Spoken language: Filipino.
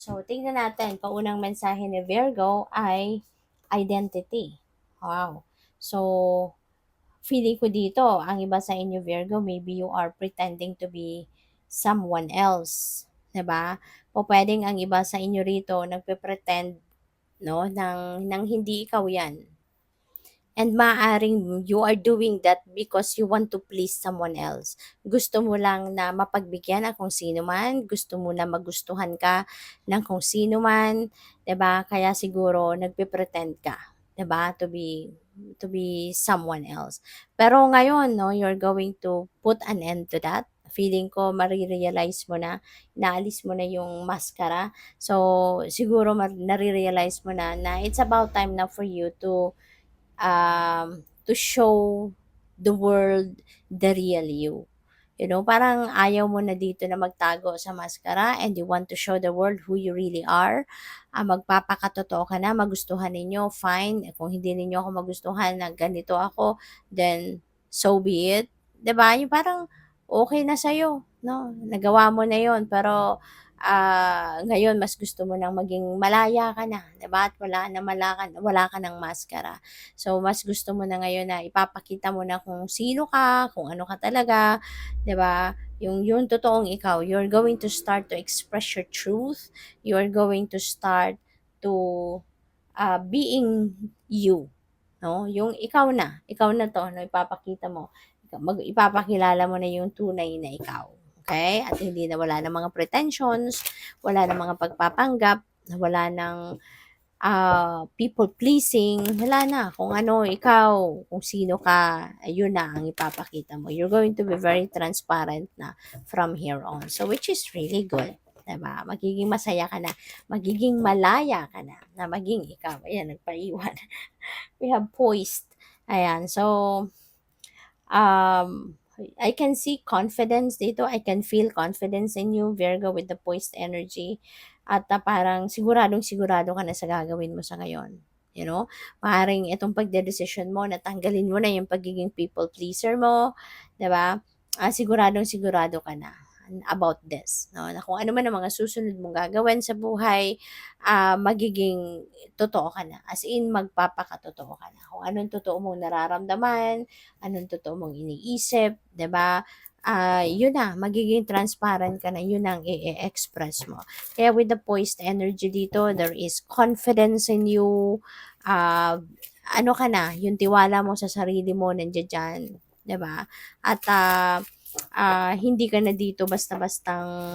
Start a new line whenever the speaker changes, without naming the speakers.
So, tingnan natin. Paunang mensahe ni Virgo ay identity. Wow. So, feeling ko dito, ang iba sa inyo Virgo, maybe you are pretending to be someone else. 'Di ba? O pwedeng ang iba sa inyo rito nagpe-pretend, no, ng hindi ikaw 'yan. And maaaring you are doing that because you want to please someone else. Gusto mo lang na mapagbigyan ng kung sino man, gusto mo na magustuhan ka ng kung sino man, 'di ba? Kaya siguro nagpe-pretend ka, 'di ba? To be someone else. Pero ngayon, no, you're going to put an end to that. Feeling ko marirealize mo na, naalis mo na yung maskara. So, siguro nare-realize mo na it's about time na for you to show the world the real you. You know, parang ayaw mo na dito na magtago sa maskara and you want to show the world who you really are. Magpapakatotoo ka na, magustuhan ninyo, fine. Kung hindi ninyo ako magustuhan na ganito ako, then so be it. 'Di ba? Yung parang okay na sa'yo, no? Nagawa mo na yon pero ngayon mas gusto mo nang maging malaya ka na, 'di ba? At wala ka ng maskara. So, mas gusto mo na ngayon na ipapakita mo na kung sino ka, kung ano ka talaga, 'di ba? Yung totoong ikaw, you're going to start to express your truth. You're going to start to being you, no? Yung ikaw na 'to, no, ipapakita mo. Ipapakilala mo na yung tunay na ikaw. Okay? At hindi na wala ng mga pretensions, wala ng mga pagpapanggap, wala ng people pleasing, wala na. Kung ano ikaw, kung sino ka, ayun na ang ipapakita mo. You're going to be very transparent na from here on. So, which is really good. Diba? Magiging masaya ka na. Magiging malaya ka na maging ikaw. Ayan, nagpaiwan. We have poised. Ayan. So, um, I can see confidence dito. I can feel confidence in you, Virgo, with the poised energy. At parang siguradong sigurado ka na sa gagawin mo sa ngayon. You know, maaaring itong pagdedesisyon mo, natanggalin mo na yung pagiging people pleaser mo, 'di ba? Siguradong sigurado ka na about this, no? Na kung ano man ang mga susunod mong gagawin sa buhay, magiging totoo ka na. As in, magpapakatotoo ka na. Kung anong totoo mong nararamdaman, anong totoo mong iniisip, 'di ba? Yun na, magiging transparent ka na, yun ang i-express mo. Kaya with the poised energy dito, there is confidence in you, ano ka na, yung tiwala mo sa sarili mo nandiyan diyan, 'di ba? At hindi ka na dito basta-bastang